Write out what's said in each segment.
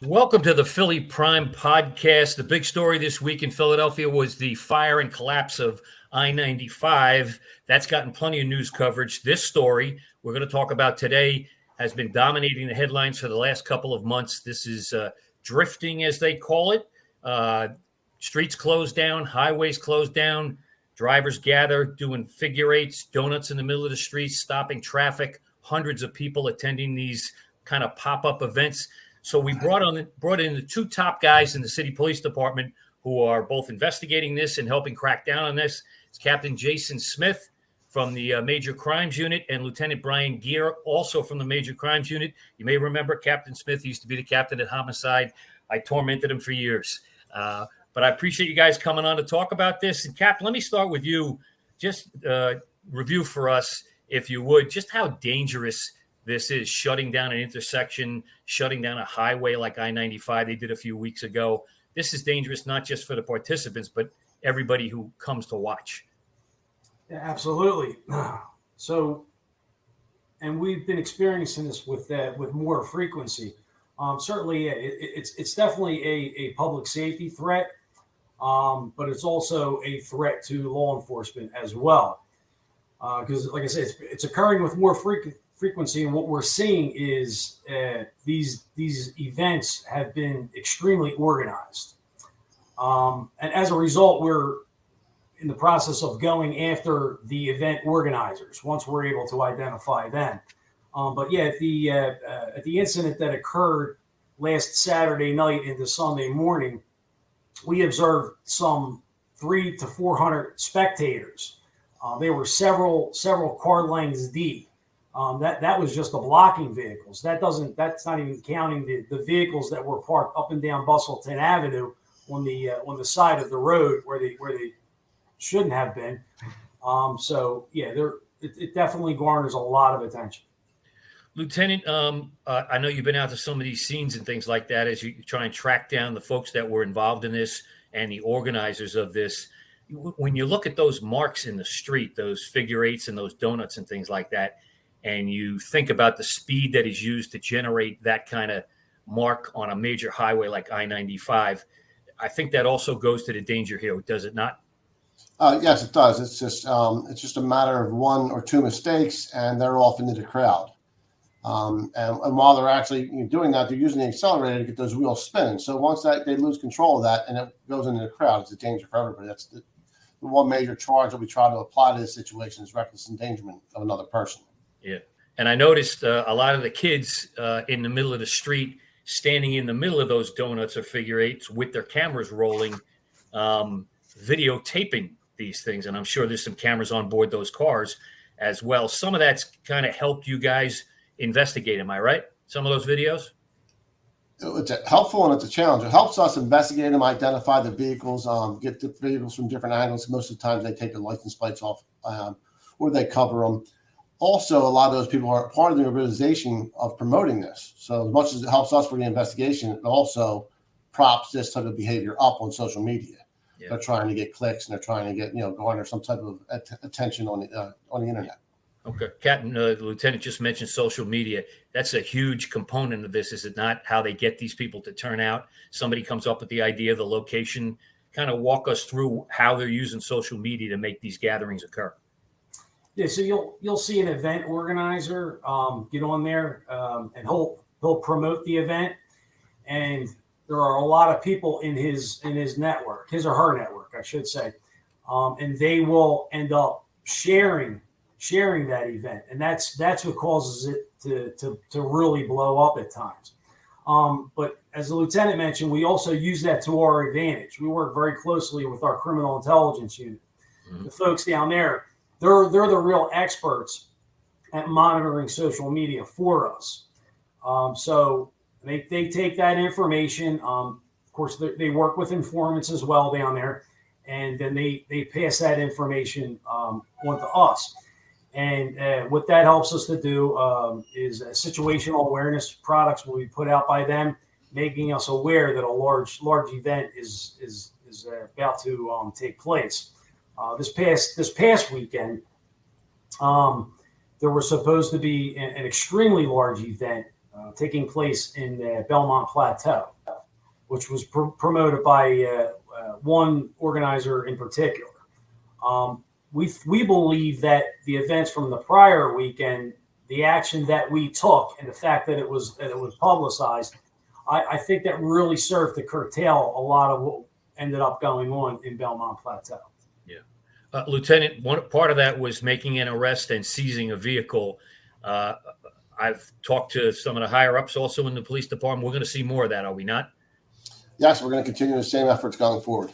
Welcome to the Philly Prime Podcast. The big story this week in Philadelphia was the fire and collapse of I-95. That's gotten plenty of news coverage. This story we're going to talk about today has been dominating the headlines for the last couple of months. This is drifting, as they call it. Streets closed down, highways closed down, drivers gather doing figure eights, donuts in the middle of the streets, stopping traffic, hundreds of people attending these kind of pop-up events. So we brought in the two top guys in the city police department who are both investigating this and helping crack down on this. It's Captain Jason Smith from the Major Crimes Unit and Lieutenant Brian Gear, also from the Major Crimes Unit. You may remember Captain Smith used to be the captain at Homicide. I tormented him for years. But I appreciate you guys coming on to talk about this. And Cap, let me start with you. Just review for us, if you would, just how dangerous this is, shutting down an intersection, shutting down a highway like I-95 they did a few weeks ago. This is dangerous not just for the participants, but everybody who comes to watch. Yeah, absolutely. So, and we've been experiencing this with more frequency. Certainly, it's definitely a public safety threat, but it's also a threat to law enforcement as well. Because, like I said, it's occurring with more frequency, and what we're seeing is these events have been extremely organized, and as a result, we're in the process of going after the event organizers once we're able to identify them. But yeah, at the incident that occurred last Saturday night into Sunday morning, we observed some 300 to 400 spectators. They were several car lengths deep. That was just the blocking vehicles. That's not even counting the vehicles that were parked up and down Bustleton Avenue on the side of the road where they shouldn't have been. So yeah, it definitely garners a lot of attention. Lieutenant, I know you've been out to some of these scenes and things like that as you try and track down the folks that were involved in this and the organizers of this. When you look at those marks in the street, those figure eights and those donuts and things like that, and you think about the speed that is used to generate that kind of mark on a major highway like I-95, I think that also goes to the danger here, does it not? Yes, it does. It's just a matter of one or two mistakes, and they're off into the crowd. And while they're actually doing that, they're using the accelerator to get those wheels spinning. So once they lose control of that and it goes into the crowd, it's a danger for everybody. That's the one major charge that we try to apply to this situation is reckless endangerment of another person. Yeah. And I noticed a lot of the kids in the middle of the street standing in the middle of those donuts or figure eights with their cameras rolling, videotaping these things. And I'm sure there's some cameras on board those cars as well. Some of that's kind of helped you guys investigate. Am I right? Some of those videos? It's helpful and it's a challenge. It helps us investigate them, identify the vehicles, get the vehicles from different angles. Most of the times they take the license plates off or they cover them. Also, a lot of those people are part of the organization of promoting this. So as much as it helps us for the investigation, it also props this type of behavior up on social media. Yeah. They're trying to get clicks and they're trying to get, garner some type of attention on the internet. Okay. Captain, the lieutenant just mentioned social media. That's a huge component of this, is it not? How they get these people to turn out. Somebody comes up with the idea, the location. Kind of walk us through how they're using social media to make these gatherings occur. Yeah, so you'll see an event organizer get on there and he'll promote the event, and there are a lot of people in his network, his or her network, I should say, and they will end up sharing that event, and that's what causes it to really blow up at times. But as the lieutenant mentioned, we also use that to our advantage. We work very closely with our criminal intelligence unit. Mm-hmm. The folks down there, they're the real experts at monitoring social media for us. So they take that information. Of course, they work with informants as well down there, and then they pass that information on to us. And what that helps us to do is situational awareness products will be put out by them, making us aware that a large event is about to take place. This past weekend, there was supposed to be an extremely large event taking place in the Belmont Plateau. which was promoted by one organizer in particular. We believe that the events from the prior weekend, the action that we took, and the fact that it was publicized, I think that really served to curtail a lot of what ended up going on in Belmont Plateau. Yeah, Lieutenant, one part of that was making an arrest and seizing a vehicle. I've talked to some of the higher ups also in the police department. We're going to see more of that, are we not? Yes, we're going to continue the same efforts going forward.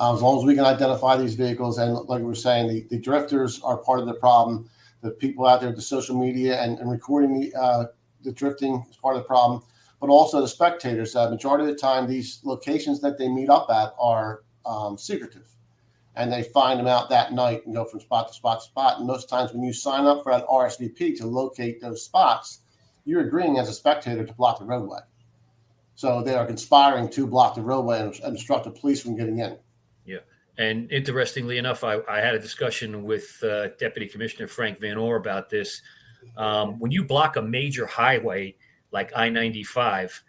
As long as we can identify these vehicles, and like we were saying, the drifters are part of the problem. The people out there with the social media and recording the drifting is part of the problem, but also the spectators. Majority of the time, these locations that they meet up at are secretive, and they find them out that night and go from spot to spot to spot. And most times when you sign up for that RSVP to locate those spots, you're agreeing as a spectator to block the roadway. So they are conspiring to block the roadway and obstruct the police from getting in. Yeah. And interestingly enough, I had a discussion with Deputy Commissioner Frank Van Orr about this. When you block a major highway like I-95,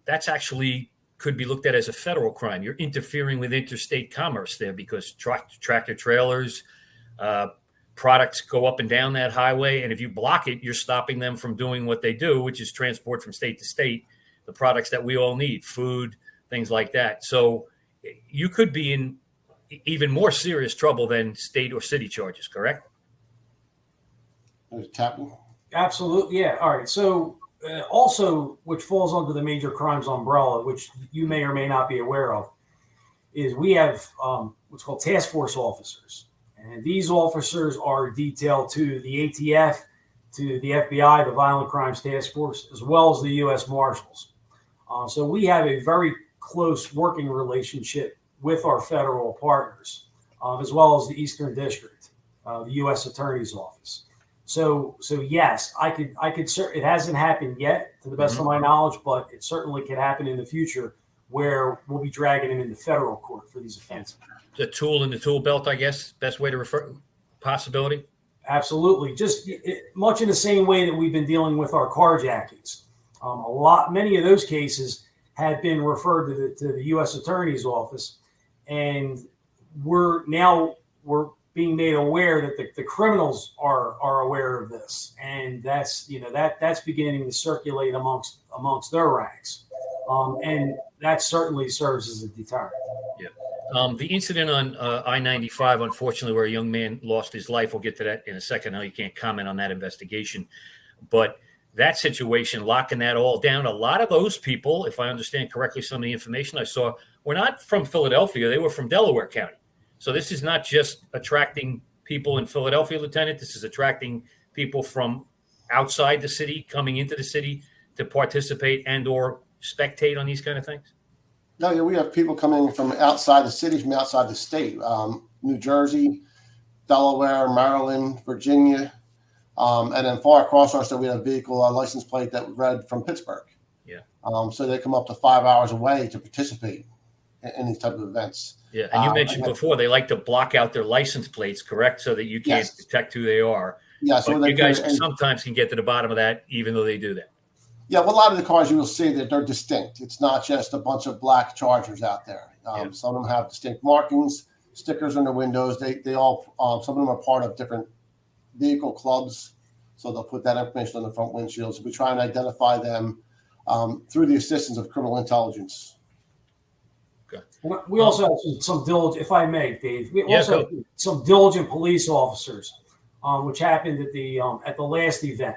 that's actually could be looked at as a federal crime. You're interfering with interstate commerce there because tractor trailers, products go up and down that highway. And if you block it, you're stopping them from doing what they do, which is transport from state to state the products that we all need, food, things like that. So you could be in even more serious trouble than state or city charges, correct? Absolutely. Yeah. All right. So also, which falls under the major crimes umbrella, which you may or may not be aware of, is we have what's called task force officers. And these officers are detailed to the ATF, to the FBI, the Violent Crimes Task Force, as well as the U.S. Marshals. So we have a very close working relationship with our federal partners, as well as the Eastern District, the U.S. Attorney's Office. So yes, I could. It hasn't happened yet, to the best of my knowledge, but it certainly could happen in the future, where we'll be dragging him into federal court for these offenses. The tool in the tool belt, I guess, best way to refer possibility. Absolutely, just much in the same way that we've been dealing with our carjackings. Many of those cases had been referred to the U.S. Attorney's Office, and we're being made aware that the criminals are aware of this, and that's beginning to circulate amongst their ranks, and that certainly serves as a deterrent. Yeah. The incident on I-95, unfortunately, where a young man lost his life, we'll get to that in a second. Now you can't comment on that investigation, but that situation, locking that all down, a lot of those people, if I understand correctly, some of the information I saw, were not from Philadelphia. They were from Delaware County. So this is not just attracting people in Philadelphia, Lieutenant. This is attracting people from outside the city, coming into the city to participate and or spectate on these kind of things. No, yeah, we have people coming from outside the city, from outside the state, New Jersey, Delaware, Maryland, Virginia, and then far across our state, we have a vehicle, a license plate that read from Pittsburgh. Yeah. So they come up to 5 hours away to participate in these type of events. Yeah, and you mentioned before they like to block out their license plates, correct, so that you can't detect who they are. Yeah, so you guys sometimes can get to the bottom of that, even though they do that. Yeah, well, a lot of the cars you will see that they're distinct. It's not just a bunch of black Chargers out there. Some of them have distinct markings, stickers on their windows. They all some of them are part of different vehicle clubs, so they'll put that information on the front windshields. We try and identify them through the assistance of criminal intelligence. Okay. We also have some diligent, if I may, Dave. We also have some diligent police officers, which happened at the last event.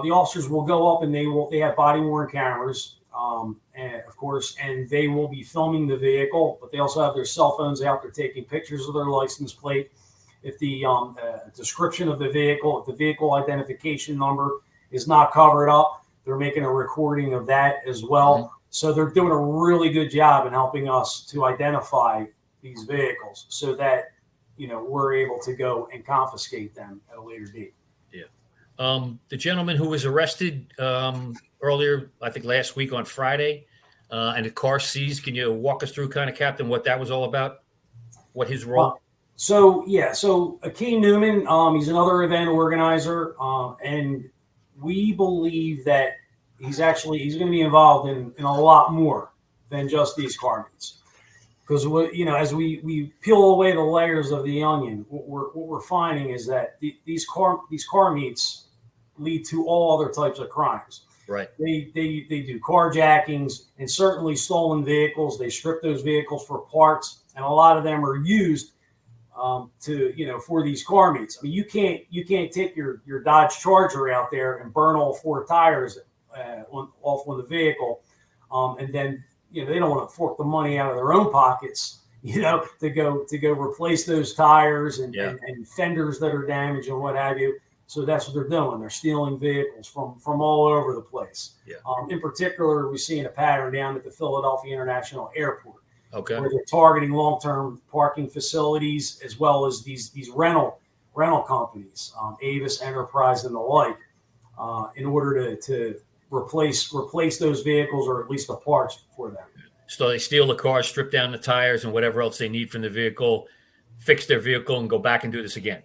The officers will go up and they have body worn cameras, and of course, and they will be filming the vehicle, but they also have their cell phones out. They're taking pictures of their license plate. If the description of the vehicle, if the vehicle identification number is not covered up, they're making a recording of that as well. Mm-hmm. So they're doing a really good job in helping us to identify these vehicles so that, we're able to go and confiscate them at a later date. Yeah. The gentleman who was arrested earlier, I think last week on Friday, and the car seized, can you walk us through kind of, Captain, what that was all about? What his role? So Akeem Newman, he's another event organizer, and we believe that he's going to be involved in a lot more than just these car meets. Because as we peel away the layers of the onion, what we're finding is that these car meets lead to all other types of crimes. Right. They do carjackings and certainly stolen vehicles. They strip those vehicles for parts, and a lot of them are used for these car meets. I mean, you can't take your Dodge Charger out there and burn all 4 tires off on the vehicle, and then they don't want to fork the money out of their own pockets, to go replace those tires and fenders that are damaged and what have you. So that's what they're doing. They're stealing vehicles from all over the place. Yeah. In particular, we're seeing a pattern down at the Philadelphia International Airport, where they're targeting long-term parking facilities as well as these rental companies, Avis Enterprise and the like, in order to replace those vehicles or at least the parts for them. So they steal the car, strip down the tires and whatever else they need from the vehicle, fix their vehicle, and go back and do this again.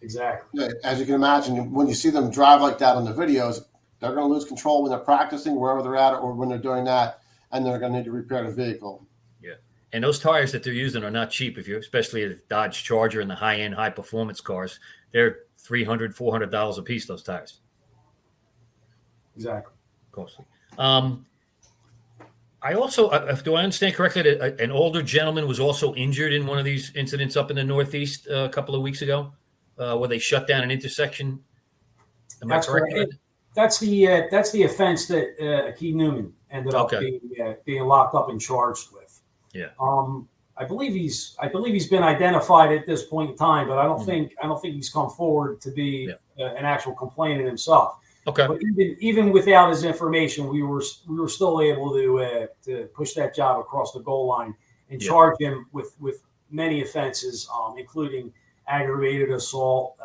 Exactly. Yeah, as you can imagine, when you see them drive like that on the videos, they're going to lose control when they're practicing, wherever they're at, or when they're doing that, and they're going to need to repair the vehicle. Yeah, and those tires that they're using are not cheap. Especially a Dodge Charger and the high-end, high-performance cars, they're $300, $400 a piece. Those tires. Exactly. Costly. I also, do I understand correctly, that an older gentleman was also injured in one of these incidents up in the Northeast a couple of weeks ago, where they shut down an intersection? Am I correct? That's the offense that Akeem Newman ended up being locked up and charged with. Yeah. I believe he's been identified at this point in time, but I don't think he's come forward to be an actual complainant himself. Okay. But even without his information, we were still able to push that job across the goal line and charge him with many offenses, including aggravated assault,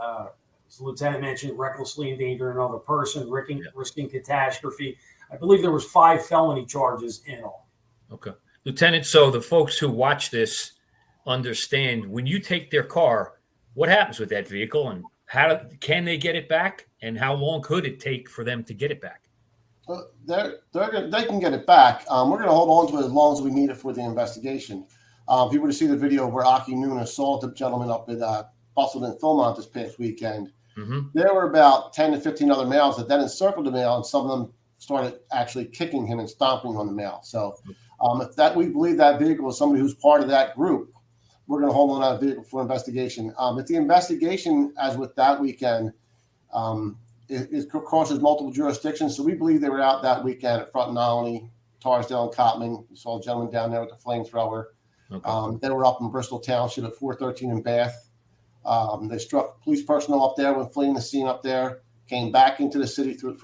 as the lieutenant mentioned, recklessly endangering another person, risking catastrophe. I believe there was 5 felony charges in all. Okay. Lieutenant, so the folks who watch this understand, when you take their car, what happens with that vehicle, and can they get it back, and how long could it take for them to get it back? They can get it back. We're going to hold on to it as long as we need it for the investigation. If you were to see the video where Akeem Newman assaulted a gentleman up at Bustled and Philmont this past weekend, there were about 10 to 15 other males that then encircled the male, and some of them started actually kicking him and stomping on the male. So if we believe that vehicle is somebody who's part of that group, we're going to hold on that vehicle for investigation. If the investigation, as with that weekend, it crosses multiple jurisdictions, so we believe they were out that weekend at Front and Olney, Tarsdale, and Cotman. We saw a gentleman down there with the flamethrower. Okay. They were up in Bristol Township at 413 in Bath. They struck police personnel up there when fleeing the scene up there, came back into the city through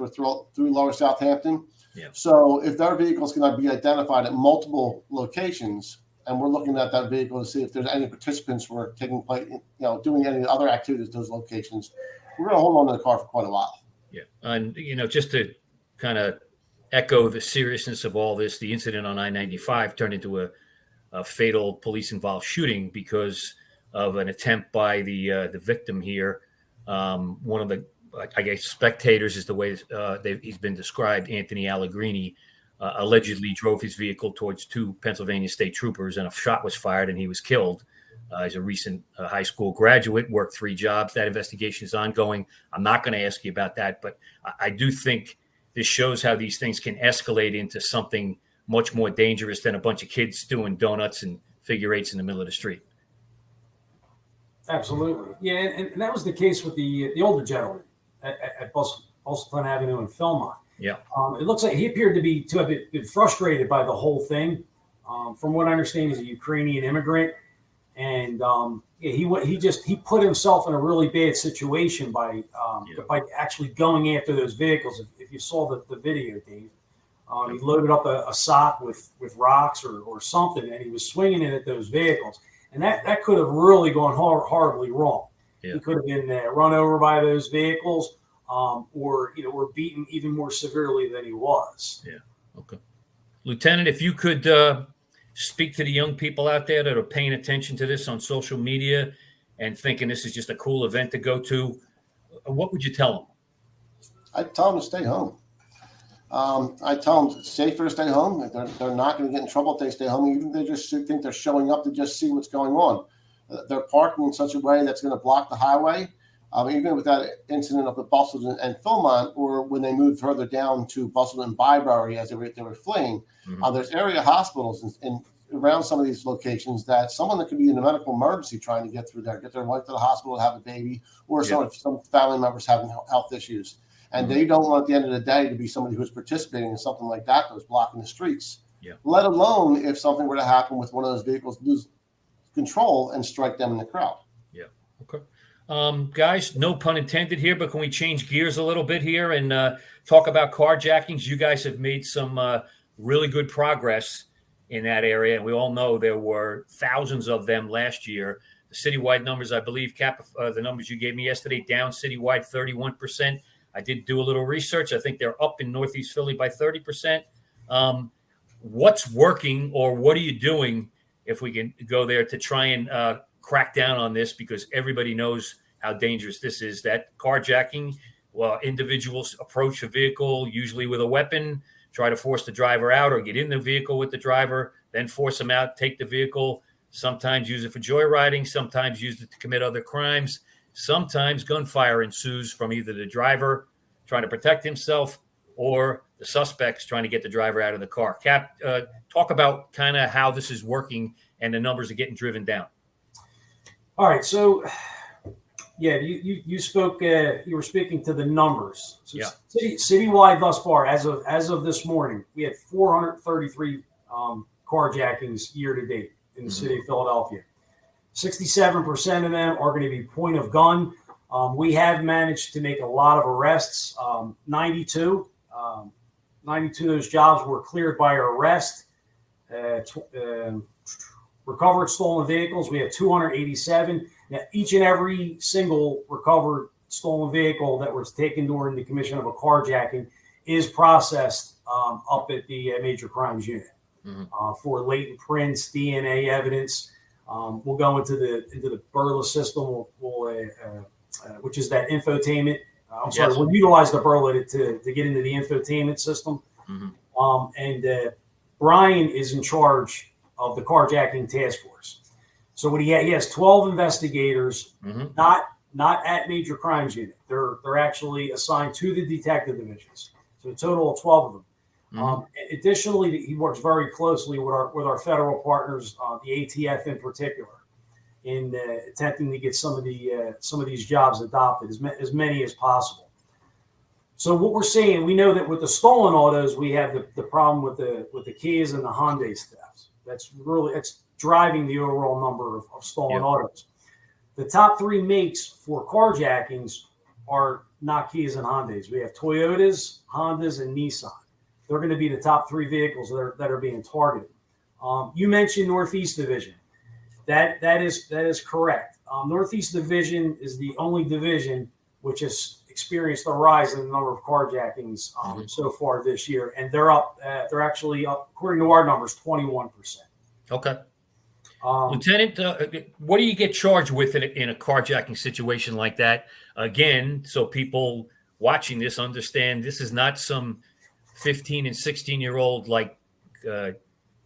Lower Southampton. Yeah. So if their vehicle is going to be identified at multiple locations, and we're looking at that vehicle to see if there's any participants who are taking place, doing any other activities at those locations, we're going to hold on to the car for quite a while. Yeah. And, just to kind of echo the seriousness of all this, the incident on I-95 turned into a fatal police-involved shooting because of an attempt by the victim here. One of the, I guess, spectators is the way he's been described, Anthony Allegrini, allegedly drove his vehicle towards 2 Pennsylvania state troopers, and a shot was fired and he was killed. He's a recent high school graduate, worked 3 jobs. That investigation is ongoing. I'm not going to ask you about that, but I do think this shows how these things can escalate into something much more dangerous than a bunch of kids doing donuts and figure eights in the middle of the street. Absolutely. Yeah, and that was the case with the older gentleman at Bustleton Avenue in Philmont. Yeah. It looks like he appeared to have been frustrated by the whole thing. From what I understand, he's a Ukrainian immigrant, and he put himself in a really bad situation by actually going after those vehicles. If you saw the video, Dave, he loaded up a sock with rocks or something, and he was swinging it at those vehicles, and that could have really gone horribly wrong. Yeah. He could have been run over by those vehicles. Or beaten even more severely than he was. Yeah. Okay. Lieutenant, if you could speak to the young people out there that are paying attention to this on social media and thinking this is just a cool event to go to, what would you tell them? I'd tell them to stay home. I tell them it's safer to stay home. They're not going to get in trouble if they stay home, even if they just think they're showing up to just see what's going on. They're parking in such a way that's going to block the highway. Even with that incident up at Busselton and Philmont, or when they moved further down to Busselton and Byberry as they were fleeing, there's area hospitals in around some of these locations that someone that could be in a medical emergency trying to get through there, get their wife to the hospital, have a baby, or some family members having health issues. And they don't want at the end of the day to be somebody who's participating in something like that was blocking the streets, let alone if something were to happen with one of those vehicles, lose control and strike them in the crowd. Yeah. Okay. Guys, no pun intended here, but can we change gears a little bit here and talk about carjackings? You guys have made some really good progress in that area, and we all know there were thousands of them last year. The citywide numbers, I believe, Cap, the numbers you gave me yesterday, down citywide 31%. I did do a little research. I think they're up in Northeast Philly by 30%. What's working, or what are you doing, if we can go there, to try and crack down on this, because everybody knows how dangerous this is? That carjacking, well, individuals approach a vehicle, usually with a weapon, try to force the driver out or get in the vehicle with the driver, then force them out, take the vehicle, sometimes use it for joyriding, sometimes use it to commit other crimes. Sometimes gunfire ensues from either the driver trying to protect himself or the suspects trying to get the driver out of the car. Cap, talk about kind of how this is working and the numbers are getting driven down. All right, so you spoke. You were speaking to the numbers. So citywide thus far, as of this morning, we had 433 carjackings year to date in the city of Philadelphia. 67% of them are going to be point of gun. We have managed to make a lot of arrests. 92 of those jobs were cleared by arrest. Recovered stolen vehicles, we have 287. Now, each and every single recovered stolen vehicle that was taken during the commission of a carjacking is processed up at the major crimes unit for latent prints, DNA evidence. We'll go into the Burla system, which is that infotainment. We'll utilize the Burla to get into the infotainment system. And Brian is in charge of the carjacking task force. So what he has 12 investigators, not at major crimes unit. They're actually assigned to the detective divisions. So a total of 12 of them. Additionally, he works very closely with our federal partners, the ATF in particular, in attempting to get some of these jobs adopted, as many as possible. So what we're seeing, we know that with the stolen autos, we have the problem with the Kias and the Hyundai thefts. That's driving the overall number of stolen autos. The top three makes for carjackings are not Kias and Hyundais. We have Toyotas, Hondas, and Nissan. They're going to be the top three vehicles that are being targeted. You mentioned Northeast Division. That is correct. Northeast Division is the only division which has experienced a rise in the number of carjackings so far this year, and they're up. They're actually up, according to our numbers, 21%. Okay. Lieutenant, what do you get charged with in a carjacking situation like that? Again, so people watching this understand, this is not some 15 and 16-year-old like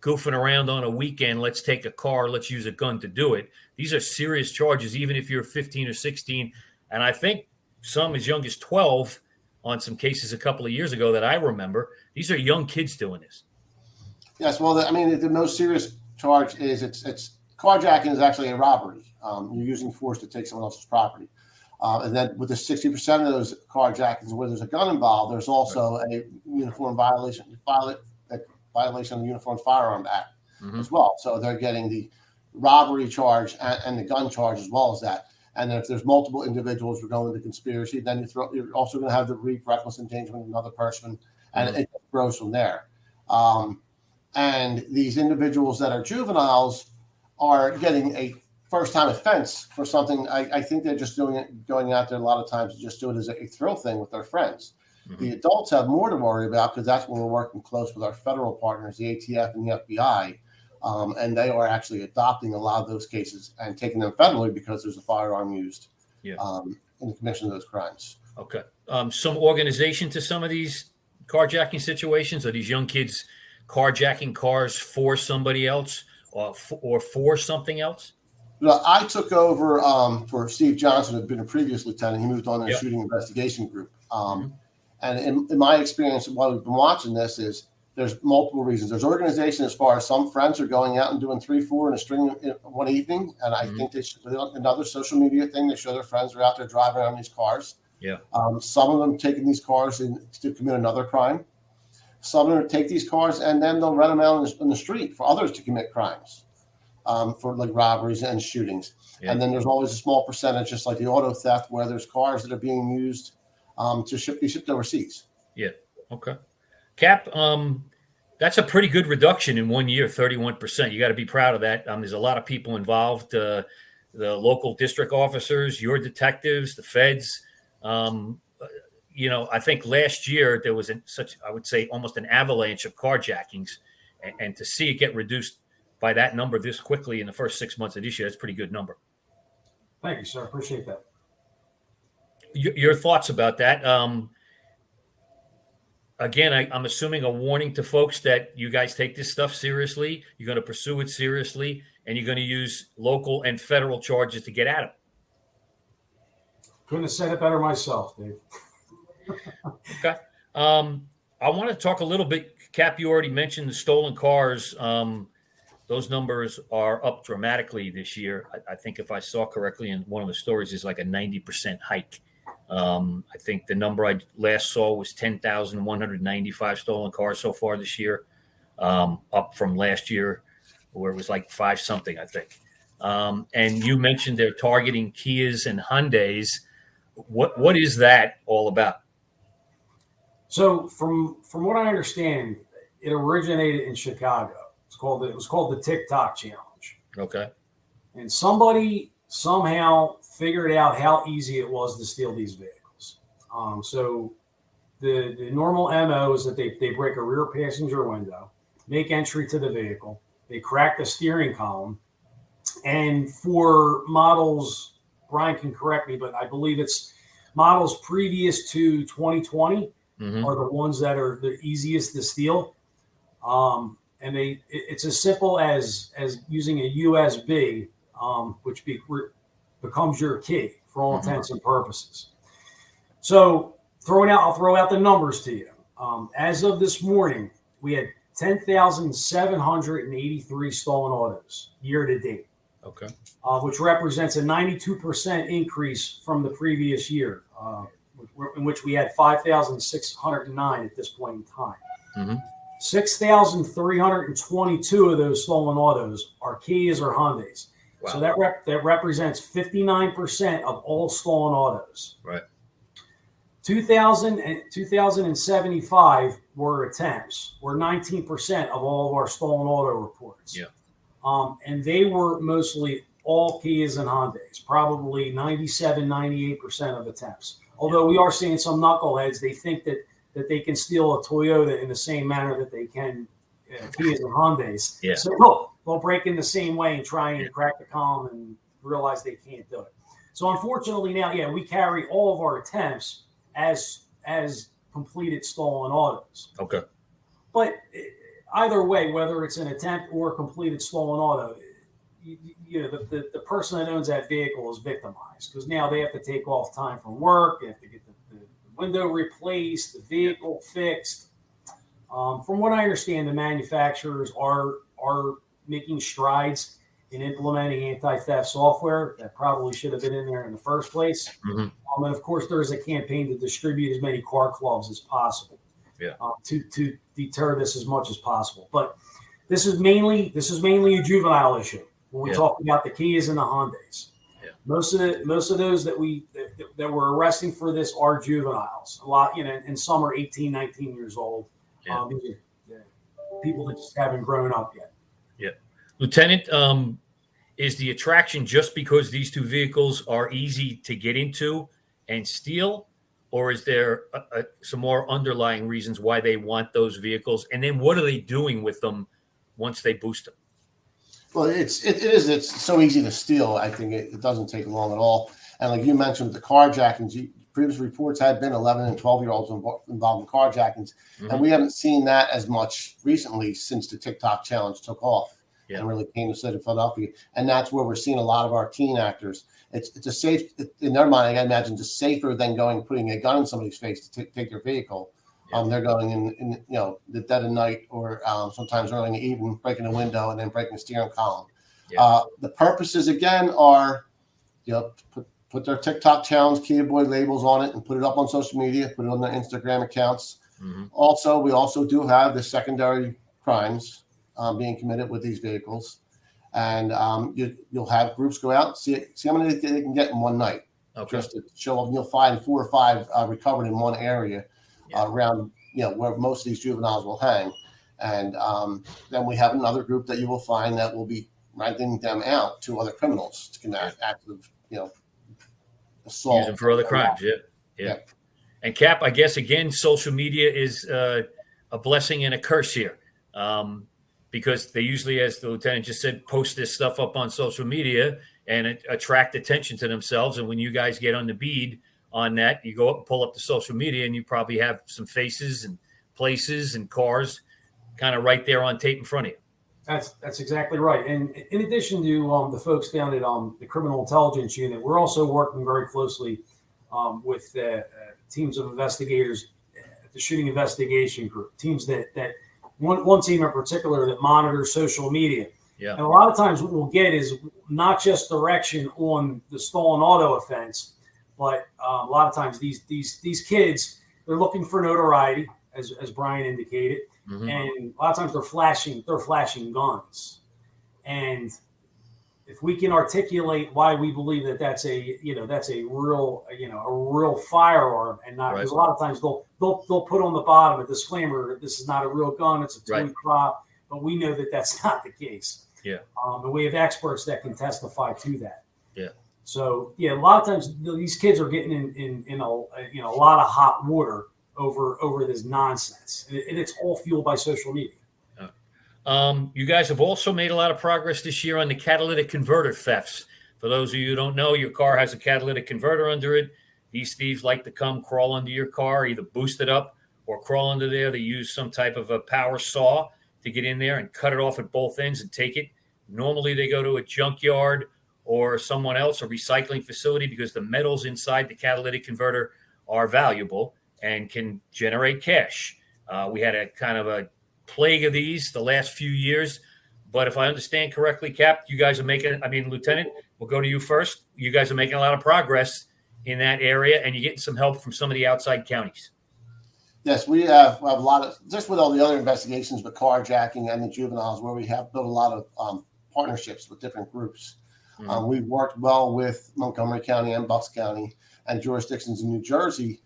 goofing around on a weekend. Let's take a car. Let's use a gun to do it. These are serious charges, even if you're 15 or 16. And I think some as young as 12 on some cases a couple of years ago that I remember. These are young kids doing this. Yes, well, I mean, the most serious charge is it's carjacking is actually a robbery. You're using force to take someone else's property. And then with the 60% of those carjackings where there's a gun involved, there's also a uniform violation of the Uniform Firearm Act as well. So they're getting the robbery charge and the gun charge as well as that. And then if there's multiple individuals, we're going into conspiracy. Then you're also going to have the reckless endangerment of another person, and it grows from there. And these individuals that are juveniles are getting a first-time offense for something. I think they're just going out there a lot of times to just do it as a thrill thing with their friends. The adults have more to worry about because that's when we're working close with our federal partners, the ATF and the FBI, and they are actually adopting a lot of those cases and taking them federally because there's a firearm used in the commission of those crimes. Okay. Some organization to some of these carjacking situations? Are these young kids carjacking cars for somebody else or for something else? Look, I took over for Steve Johnson, who had been a previous lieutenant. He moved on to the Yep. shooting investigation group. And in my experience, while we've been watching this, is there's multiple reasons. There's organization as far as some friends are going out and doing 3-4 in a string in one evening. And I think they should, another social media thing, they show their friends are out there driving on these cars. Yeah. Some of them taking these cars in to commit another crime. Some of them take these cars and then they'll rent them out in the street for others to commit crimes, for like robberies and shootings. Yeah. And then there's always a small percentage, just like the auto theft, where there's be used to be shipped overseas. Yeah. Okay. Cap, that's a pretty good reduction in 1 year, 31%. You got to be proud of that. There's a lot of people involved, the local district officers, your detectives, the feds. I think last year there was I would say almost an avalanche of carjackings, and to see it get reduced by that number this quickly in the first 6 months of this year, that's a pretty good number. Thank you, sir. Appreciate that. Your thoughts about that? Again, I'm assuming a warning to folks that you guys take this stuff seriously. You're going to pursue it seriously, and you're going to use local and federal charges to get at them. Couldn't have said it better myself, Dave. Okay. I want to talk a little bit, Cap, you already mentioned the stolen cars. Those numbers are up dramatically this year. I think if I saw correctly in one of the stories is like a 90% hike. I think the number I last saw was 10,195 stolen cars so far this year, up from last year where it was like 5 something, I think. And you mentioned they're targeting Kias and Hyundais. What is that all about? So from what I understand, it originated in Chicago. It was called the TikTok Challenge. Okay. And somebody somehow figured out how easy it was to steal these vehicles. So the normal MO is that they break a rear passenger window, make entry to the vehicle, they crack the steering column, and for models, Brian can correct me, but I believe it's models previous to 2020 are the ones that are the easiest to steal. And it's as simple as using a USB, which becomes your key for all intents and purposes. So I'll throw out the numbers to you. As of this morning, we had 10,783 stolen autos year to date. Okay. Which represents a 92% increase from the previous year, in which we had 5,609 at this point in time. 6,322 of those stolen autos are Kias or Hyundais. Wow. So that represents 59% of all stolen autos. Right. 2,075 were attempts, or 19% of all of our stolen auto reports. Yeah. And they were mostly all Kias and Hyundais, probably 97, 98% of attempts. Although we are seeing some knuckleheads, they think that they can steal a Toyota in the same manner that they can Kias and Hyundais. Yeah. So they'll break in the same way and try and crack the column and realize they can't do it. So unfortunately now, we carry all of our attempts as completed stolen autos. Okay. But either way, whether it's an attempt or a completed stolen auto, the person that owns that vehicle is victimized because now they have to take off time from work, they have to get the window replaced, the vehicle fixed. From what I understand, the manufacturers are making strides in implementing anti-theft software that probably should have been in there in the first place. And of course, there is a campaign to distribute as many car clubs as possible to deter this as much as possible. But this is mainly a juvenile issue when we talk about the Kias and the Hyundais. Most of those that we're arresting for this are juveniles. A lot, and some are 18, 19 years old. These are people that just haven't grown up yet. Yeah. Lieutenant, is the attraction just because these two vehicles are easy to get into and steal, or is there some more underlying reasons why they want those vehicles? And then what are they doing with them once they boost them? Well, it's so easy to steal. I think it doesn't take long at all. And like you mentioned, the carjackings, previous reports had been 11 and 12-year-olds involved in carjackings, and we haven't seen that as much recently since the TikTok challenge took off and really came to the state of Philadelphia. And that's where we're seeing a lot of our teen actors. It's a safe, in their mind, I imagine, it's safer than putting a gun in somebody's face to take their vehicle. They're going in the dead of night, or sometimes early in the evening, breaking a window and then breaking the steering column. The purposes again are, put their TikTok challenge Kia Boy labels on it and put it up on social media, put it on their Instagram accounts. Also, we also do have the secondary crimes being committed with these vehicles, and you'll have groups go out and see how many they can get in one night. Just to show up, you'll find 4 or 5 recovered in one area around where most of these juveniles will hang, and then we have another group that you will find that will be renting them out to other criminals to commit active assault. Use them for other crimes. Yeah. And Cap, I guess again, social media is a blessing and a curse here, because they usually, as the lieutenant just said, post this stuff up on social media and attract attention to themselves. And when you guys get on the bead on that, you go up and pull up the social media, and you probably have some faces and places and cars kind of right there on tape in front of you. That's exactly right. And in addition to the folks down at the Criminal Intelligence Unit, we're also working very closely with teams of investigators, the Shooting Investigation Group, teams that one team in particular that monitors social media. And a lot of times what we'll get is not just direction on the stolen auto offense, but a lot of times these kids, they're looking for notoriety, as Brian indicated. And a lot of times they're flashing guns. And if we can articulate why we believe that's a real firearm, and not, because a lot of times they'll put on the bottom a disclaimer, this is not a real gun, it's a toy prop, but we know that that's not the case. And we have experts that can testify to that. So a lot of times these kids are getting in a lot of hot water over this nonsense, and it's all fueled by social media. You guys have also made a lot of progress this year on the catalytic converter thefts. For those of you who don't know, your car has a catalytic converter under it. These thieves like to come crawl under your car, either boost it up or crawl under there. They use some type of a power saw to get in there and cut it off at both ends and take it. Normally they go to a junkyard or someone else, a recycling facility, because the metals inside the catalytic converter are valuable and can generate cash. We had a kind of a plague of these the last few years, but if I understand correctly, Cap, you guys are Lieutenant, we'll go to you first. You guys are making a lot of progress in that area, and you're getting some help from some of the outside counties. Yes, we have a lot of, just with all the other investigations with carjacking and the juveniles, where we have built a lot of partnerships with different groups. We've worked well with Montgomery County and Bucks County and jurisdictions in New Jersey,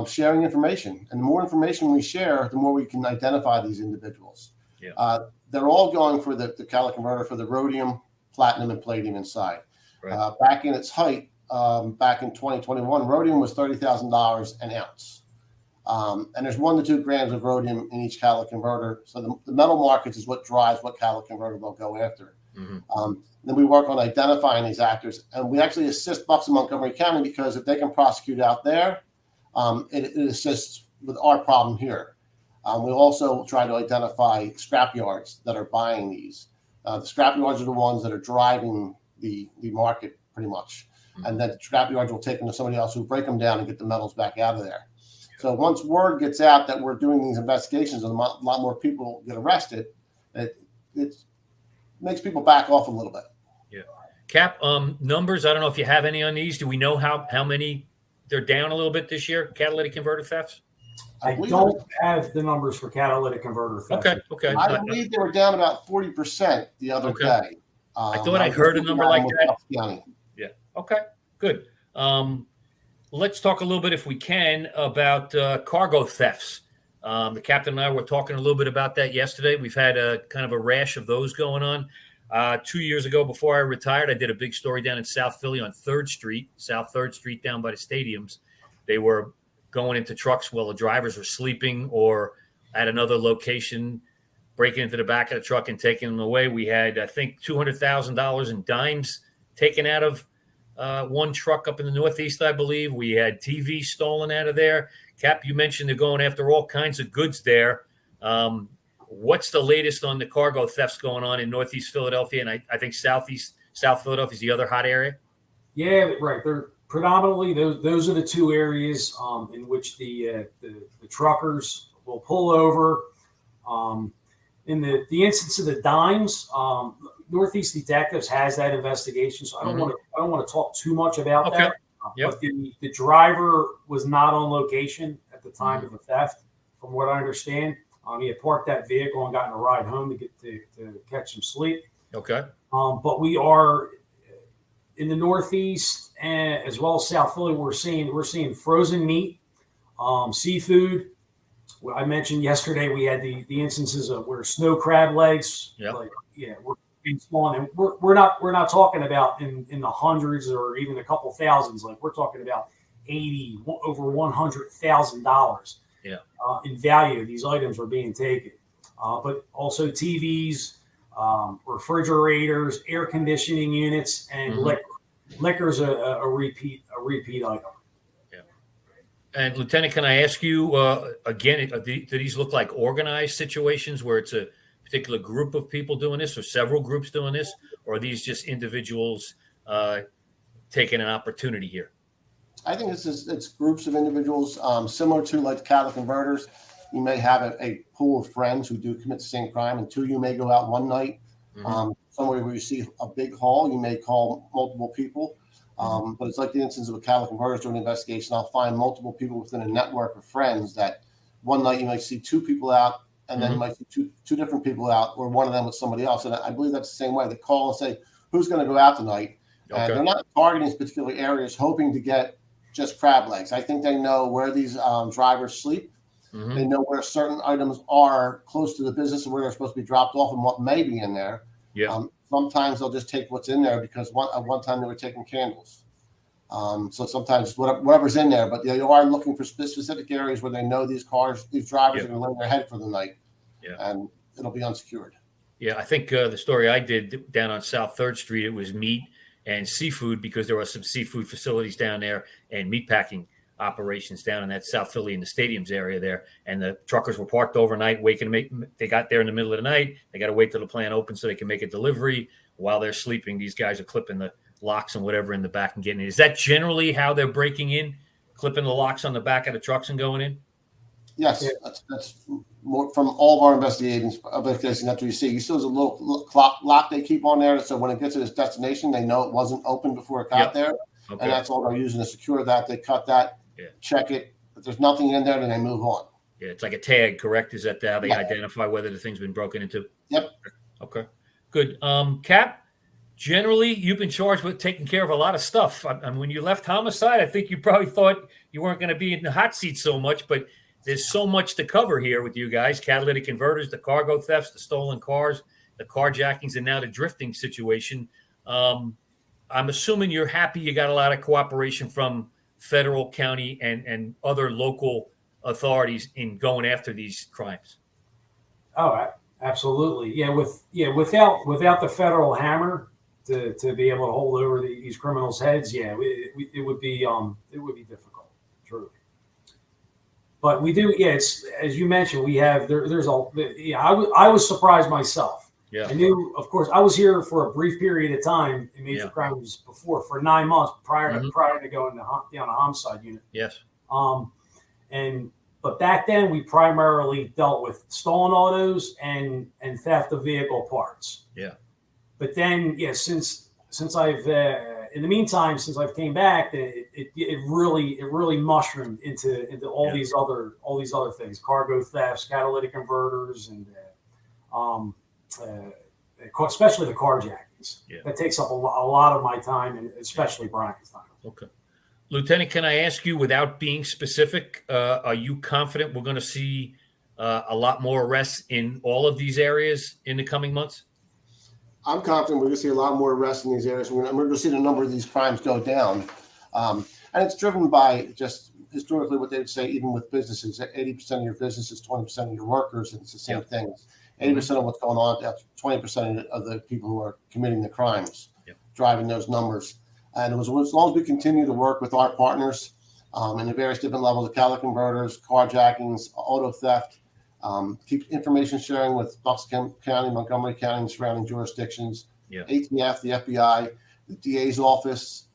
sharing information. And the more information we share, the more we can identify these individuals. They're all going for the catalytic converter for the rhodium, platinum, and palladium inside. Back in its height, back in 2021, rhodium was $30,000 an ounce. And there's 1 to 2 grams of rhodium in each catalytic converter. So the metal markets is what drives what catalytic converter they'll go after. Then we work on identifying these actors, and we actually assist Bucks and Montgomery County, because if they can prosecute out there, it assists with our problem here. We also try to identify scrap yards that are buying these. The scrap yards are the ones that are driving the market pretty much. And then the scrap yards will take them to somebody else who break them down and get the metals back out of there. So once word gets out that we're doing these investigations and a lot more people get arrested, it makes people back off a little bit. Cap, numbers, I don't know if you have any on these. Do we know how many they're down a little bit this year, catalytic converter thefts? I don't have the numbers for catalytic converter thefts. Okay. I believe they were down about 40% the other day. I thought I heard a number like that. Okay, good. Let's talk a little bit, if we can, about cargo thefts. The captain and I were talking a little bit about that yesterday. We've had a kind of a rash of those going on. 2 years ago, before I retired, I did a big story down in South Philly on South 3rd Street down by the stadiums. They were going into trucks while the drivers were sleeping, or at another location, breaking into the back of the truck and taking them away. We had, I think, $200,000 in dimes taken out of one truck up in the Northeast, I believe. We had TV stolen out of there. Cap, you mentioned they're going after all kinds of goods there. What's the latest on the cargo thefts going on in Northeast Philadelphia? And I think South Philadelphia is the other hot area. Yeah, right. They're predominantly those are the two areas in which the truckers will pull over. In the instance of the dimes, Northeast Detectives has that investigation, so I don't want to talk too much about that. Yep. But the driver was not on location at the time of the theft, from what I understand. He had parked that vehicle and gotten a ride home to get to catch some sleep. Okay. But we are in the Northeast and as well as South Philly. We're seeing frozen meat, seafood. I mentioned yesterday we had the instances of where snow crab legs. Yep. We're being stolen, and we're not talking about in the hundreds or even a couple thousands. Like we're talking about over $100,000. Yeah. In value, these items are being taken, but also TVs, refrigerators, air conditioning units, and liquor. Liquor's a repeat item. Yeah. And Lieutenant, can I ask you again? Do these look like organized situations where it's a particular group of people doing this, or several groups doing this, or are these just individuals taking an opportunity here? I think it's groups of individuals similar to like catalytic converters. You may have a pool of friends who do commit the same crime, and you may go out one night somewhere where you see a big haul. You may call multiple people, but it's like the instance of a catalytic converters during the investigation. I'll find multiple people within a network of friends that one night you might see two people out, and then you might see two different people out, or one of them with somebody else. And I believe that's the same way. They call and say, "Who's going to go out tonight?" And they're not targeting particular areas, hoping to get just crab legs. I think they know where these drivers sleep. They know where certain items are close to the business and where they're supposed to be dropped off and what may be in there. Yeah. Sometimes they'll just take what's in there because one time they were taking candles. So sometimes whatever's in there, but they are looking for specific areas where they know these drivers are going to lay their head for the night, and it'll be unsecured. Yeah, I think the story I did down on South 3rd Street, it was meat and seafood because there are some seafood facilities down there and meatpacking operations down in that South Philly in the stadiums area there. And the truckers were parked overnight, they got there in the middle of the night. They got to wait till the plant opens so they can make a delivery. While they're sleeping, these guys are clipping the locks and whatever in the back and getting in. Is that generally how they're breaking in, clipping the locks on the back of the trucks and going in? Yes, that's more from all of our investigations. That's what you see. You see there's a little lock they keep on there, so when it gets to its destination, they know it wasn't open before it got there, and that's all they're using to secure that. They cut that, check it. If there's nothing in there, then they move on. Yeah, it's like a tag, correct? Is that how they identify whether the thing's been broken into? Yep. Okay, good. Cap, generally, you've been charged with taking care of a lot of stuff. And when you left homicide, I think you probably thought you weren't going to be in the hot seat so much, but there's so much to cover here with you guys: catalytic converters, the cargo thefts, the stolen cars, the carjackings, and now the drifting situation. I'm assuming you're happy you got a lot of cooperation from federal, county, and other local authorities in going after these crimes. Oh, absolutely. Without the federal hammer to be able to hold over these criminals' heads, it would be difficult, truly. But we do, it's as you mentioned, we have I was surprised myself. Yeah. I knew, of course, I was here for a brief period of time in major crimes before for 9 months prior to going down a homicide unit. Yes. But back then we primarily dealt with stolen autos and theft of vehicle parts. Yeah. But then, since I've in the meantime, since I've came back, it really mushroomed into all these other things: cargo thefts, catalytic converters, and especially the carjackings. Yeah. That takes up a lot of my time, and especially Brian's time. Okay. Lieutenant, can I ask you, without being specific, are you confident we're going to see a lot more arrests in all of these areas in the coming months? I'm confident we're going to see a lot more arrests in these areas. We're going to see the number of these crimes go down. And it's driven by just historically what they would say, even with businesses, 80% of your business is 20% of your workers, and it's the same thing. 80% of what's going on, that's 20% of the people who are committing the crimes, driving those numbers. And as long as we continue to work with our partners in the various different levels of catalytic converters, carjackings, auto theft, keep information sharing with Bucks County, Montgomery County, and surrounding jurisdictions, ATF, the FBI, the DA's office,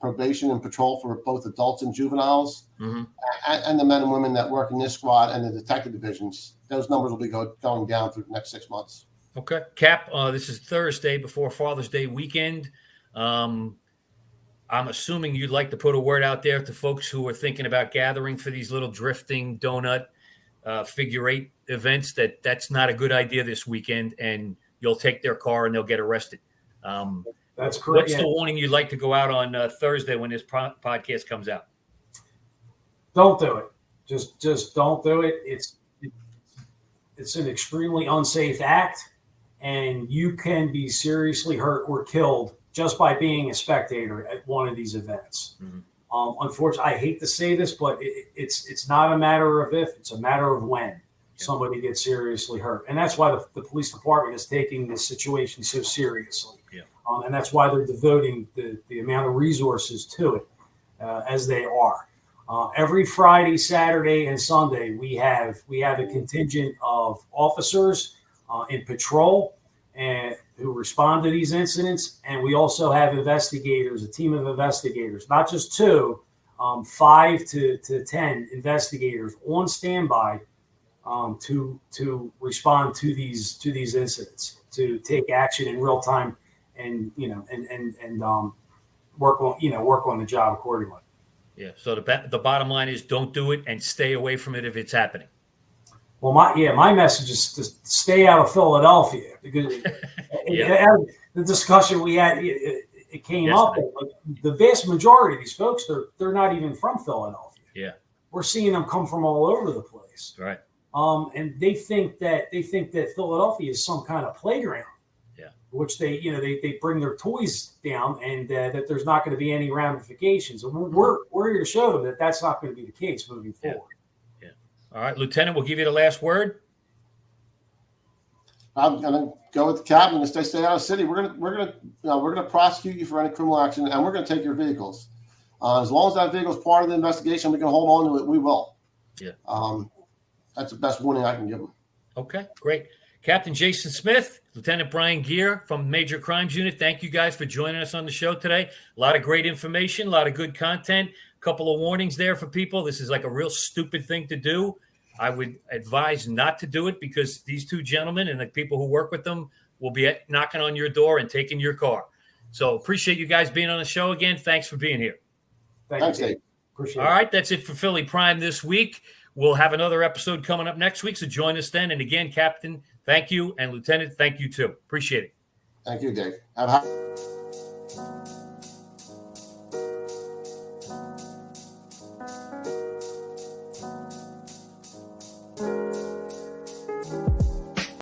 probation and patrol for both adults and juveniles, and the men and women that work in this squad and the detective divisions. Those numbers will be going down through the next 6 months. Okay. Cap, this is Thursday before Father's Day weekend. I'm assuming you'd like to put a word out there to folks who are thinking about gathering for these little drifting donut figure eight events, that's not a good idea this weekend, and you'll take their car and they'll get arrested. That's correct. What's the warning you'd like to go out on Thursday when this podcast comes out? Don't do it. Just don't do it. It's an extremely unsafe act, and you can be seriously hurt or killed just by being a spectator at one of these events. Unfortunately, I hate to say this, but it's not a matter of if, it's a matter of when somebody gets seriously hurt. And that's why the police department is taking this situation so seriously. And that's why they're devoting the amount of resources to it as they are. Every Friday, Saturday, and Sunday, we have a contingent of officers in patrol and who respond to these incidents, and we also have investigators, a team of investigators, not just 2, 5 to 10 investigators on standby to respond to these incidents, to take action in real time, and work on the job accordingly. Yeah. So the bottom line is don't do it and stay away from it if it's happening. Well, my message is to stay out of Philadelphia, because the discussion we had, it came up that, like, the vast majority of these folks, they're not even from Philadelphia. Yeah. We're seeing them come from all over the place. Right. And they think that Philadelphia is some kind of playground. Yeah. Which they bring their toys down, and that there's not going to be any ramifications. And we're here to show them that that's not going to be the case moving forward. All right, Lieutenant, we'll give you the last word. I'm gonna go with the captain and stay out of the city. We're gonna prosecute you for any criminal action, and we're gonna take your vehicles. As long as that vehicle is part of the investigation, we can hold on to it. We will. Yeah. That's the best warning I can give them. Okay, great. Captain Jason Smith, Lieutenant Brian Gear from Major Crimes Unit. Thank you guys for joining us on the show today. A lot of great information, a lot of good content. Couple of warnings there for people. This is like a real stupid thing to do. I would advise not to do it, because these 2 gentlemen and the people who work with them will be knocking on your door and taking your car. So appreciate you guys being on the show again. Thanks for being here. Thanks, Dave. Appreciate it. All right, that's it for Philly Prime this week. We'll have another episode coming up next week, so join us then. And again, Captain, thank you, and Lieutenant, thank you too. Appreciate it. Thank you, Dave.